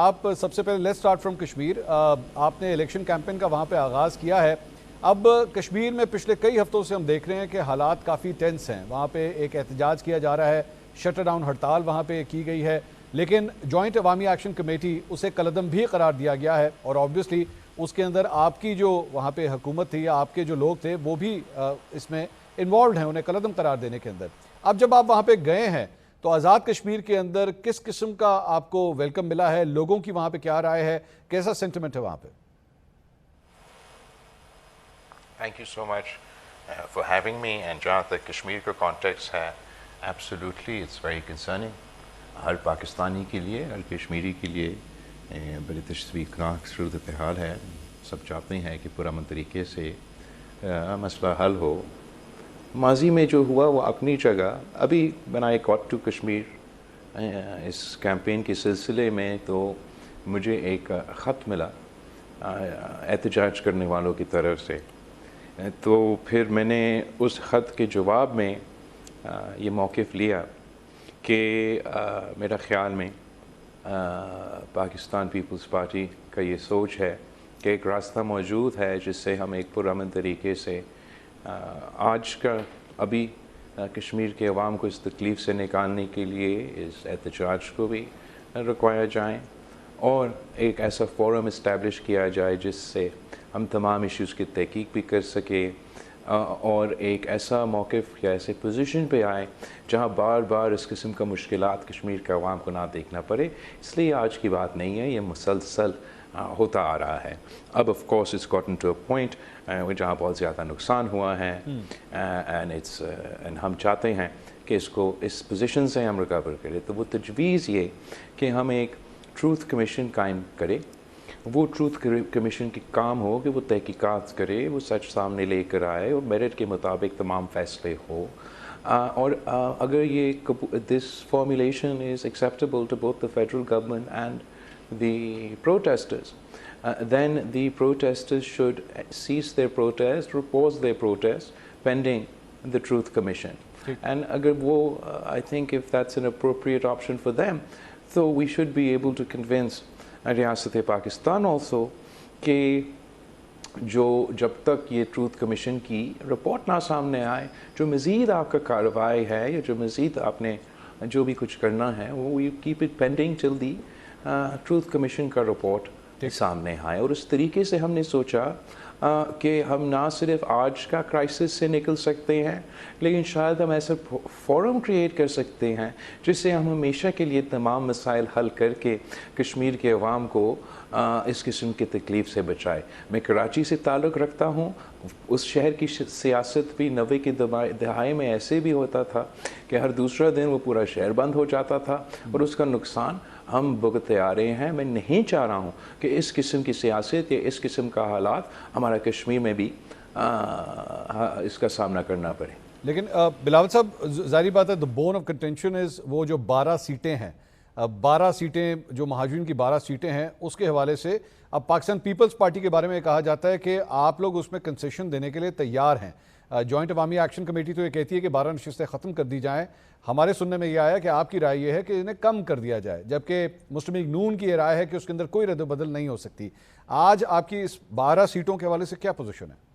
آپ سب سے پہلے لیٹس سٹارٹ فرام کشمیر. آپ نے الیکشن کیمپین کا وہاں پہ آغاز کیا ہے. اب کشمیر میں پچھلے کئی ہفتوں سے ہم دیکھ رہے ہیں کہ حالات کافی ٹینس ہیں. وہاں پہ ایک احتجاج کیا جا رہا ہے, شٹر ڈاؤن ہڑتال وہاں پہ کی گئی ہے, لیکن جوائنٹ عوامی ایکشن کمیٹی اسے کالعدم بھی قرار دیا گیا ہے, اور آبویسلی اس کے اندر آپ کی جو وہاں پہ حکومت تھی یا آپ کے جو لوگ تھے وہ بھی اس میں انوالوڈ ہیں انہیں کالعدم قرار دینے کے اندر. اب جب آپ وہاں پہ گئے ہیں تو آزاد کشمیر کے اندر کس قسم کا آپ کو ویلکم ملا ہے, لوگوں کی وہاں پہ کیا رائے ہے, کیسا سینٹیمنٹ ہے وہاں پہ؟ Thank you so much for having me. And جہاں تک کشمیر کا کانٹیکس ہے, absolutely it's very concerning. ہر پاکستانی کے لیے, ہر کشمیری کے لیے بڑی تشویشناک صورتحال ہے. سب چاہتے ہیں کہ پرامن طریقے سے مسئلہ حل ہو. ماضی میں جو ہوا وہ اپنی جگہ. ابھی when I got to Kashmir اس کیمپین کے سلسلے میں تو مجھے ایک خط ملا احتجاج کرنے والوں کی طرف سے. تو پھر میں نے اس خط کے جواب میں یہ موقف لیا کہ میرا خیال میں پاکستان پیپلز پارٹی کا یہ سوچ ہے کہ ایک راستہ موجود ہے جس سے ہم ایک پرامن طریقے سے آج کا ابھی کشمیر کے عوام کو اس تکلیف سے نکالنے کے لیے اس احتجاج کو بھی رکوایا جائیں, اور ایک ایسا فورم اسٹیبلش کیا جائے جس سے ہم تمام ایشوز کی تحقیق بھی کر سکیں, اور ایک ایسا موقف یا ایسے پوزیشن پہ آئے جہاں بار بار اس قسم کا مشکلات کشمیر کے عوام کو نہ دیکھنا پڑے. اس لیے آج کی بات نہیں ہے, یہ مسلسل ہوتا آ رہا ہے. اب of course it's gotten to a point جہاں بہت زیادہ نقصان ہوا ہے, اینڈ ہم چاہتے ہیں کہ اس کو اس پوزیشن سے ہم ریکور کریں. تو وہ تجویز یہ کہ ہم ایک ٹروتھ کمیشن قائم کرے. وہ ٹروتھ کمیشن کی کام ہو کہ وہ تحقیقات کرے, وہ سچ سامنے لے کر آئے اور میرٹ کے مطابق تمام فیصلے ہو. اور اگر یہ this formulation is acceptable to both the federal government and the protesters, then the protesters should cease their protest or pause their protest pending the Truth Commission. And agar wo, I think if that's an appropriate option for them, so we should be able to convince Riyasat-e Pakistan also کہ جو جب تک یہ truth commission کی report نہ سامنے آئے, جو مزید آپ کا کارروائی ہے یا جو مزید آپ نے جو بھی کچھ کرنا ہے وہ we keep it pending till the truth commission کا رپورٹ سامنے آئے. اور اس طریقے سے ہم نے سوچا کہ ہم نہ صرف آج کا کرائسس سے نکل سکتے ہیں, لیکن شاید ہم ایسا فورم کریٹ کر سکتے ہیں جس سے ہم ہمیشہ کے لیے تمام مسائل حل کر کے کشمیر کے عوام کو اس قسم کی تکلیف سے بچائے. میں کراچی سے تعلق رکھتا ہوں. اس شہر کی سیاست بھی 90 کی دہائی میں ایسے بھی ہوتا تھا کہ ہر دوسرا دن وہ پورا شہر بند ہو جاتا تھا, اور اس کا نقصان ہم بھگتتے آ رہے ہیں. میں نہیں چاہ رہا ہوں کہ اس قسم کی سیاست یا اس قسم کا حالات ہمارا کشمیر میں بھی اس کا سامنا کرنا پڑے. لیکن بلاول صاحب, ظاہری بات ہے the bone of contention is وہ جو 12 سیٹیں ہیں, 12 سیٹیں جو مہاجرین کی 12 سیٹیں ہیں, اس کے حوالے سے اب پاکستان پیپلز پارٹی کے بارے میں کہا جاتا ہے کہ آپ لوگ اس میں کنسیشن دینے کے لیے تیار ہیں. جوائنٹ عوامی ایکشن کمیٹی تو یہ کہتی ہے کہ 12 نشستیں ختم کر دی جائیں. ہمارے سننے میں یہ آیا کہ آپ کی رائے یہ ہے کہ انہیں کم کر دیا جائے, جبکہ مسلم لیگ نون کی یہ رائے ہے کہ اس کے اندر کوئی رد و بدل نہیں ہو سکتی. آج آپ کی اس 12 سیٹوں کے حوالے سے کیا پوزیشن ہے؟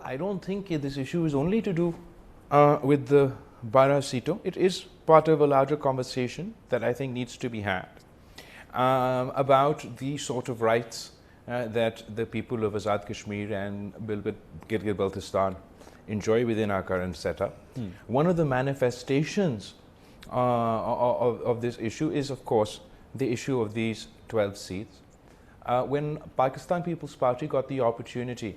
I don't think this issue is only to do with the 12 seatوں. It is part of a larger conversation that I think needs to be had about the sort of rights that the people of Azad Kashmir and Gilgit-Baltistan enjoy within our current setup. One of the manifestations of this issue is, of course, the issue of these 12 seats. When Pakistan People's Party got the opportunity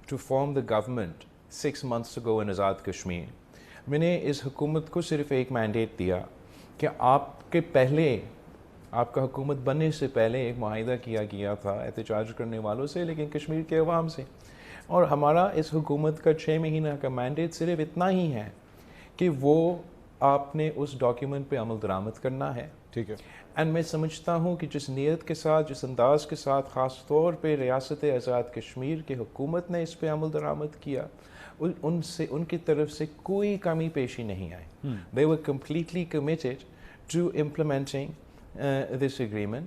to form the government 6 months ago in Azad Kashmir, میں نے اس حکومت کو صرف ایک mandate دیا کہ آپ کے پہلے, آپ کا حکومت بننے سے پہلے ایک معاہدہ کیا گیا تھا احتجاج کرنے والوں سے, لیکن کشمیر کے عوام سے, اور ہمارا اس حکومت کا 6 مہینہ کا مینڈیٹ صرف اتنا ہی ہے کہ وہ آپ نے اس ڈاکیومنٹ پہ عمل درآمد کرنا ہے. ٹھیک ہے. اینڈ میں سمجھتا ہوں کہ جس نیت کے ساتھ, جس انداز کے ساتھ خاص طور پہ ریاست آزاد کشمیر کی حکومت نے اس پہ عمل درآمد کیا, ان کی طرف سے کوئی کمی پیشی نہیں آئی. They were completely committed to implementing this agreement.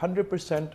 100%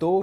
2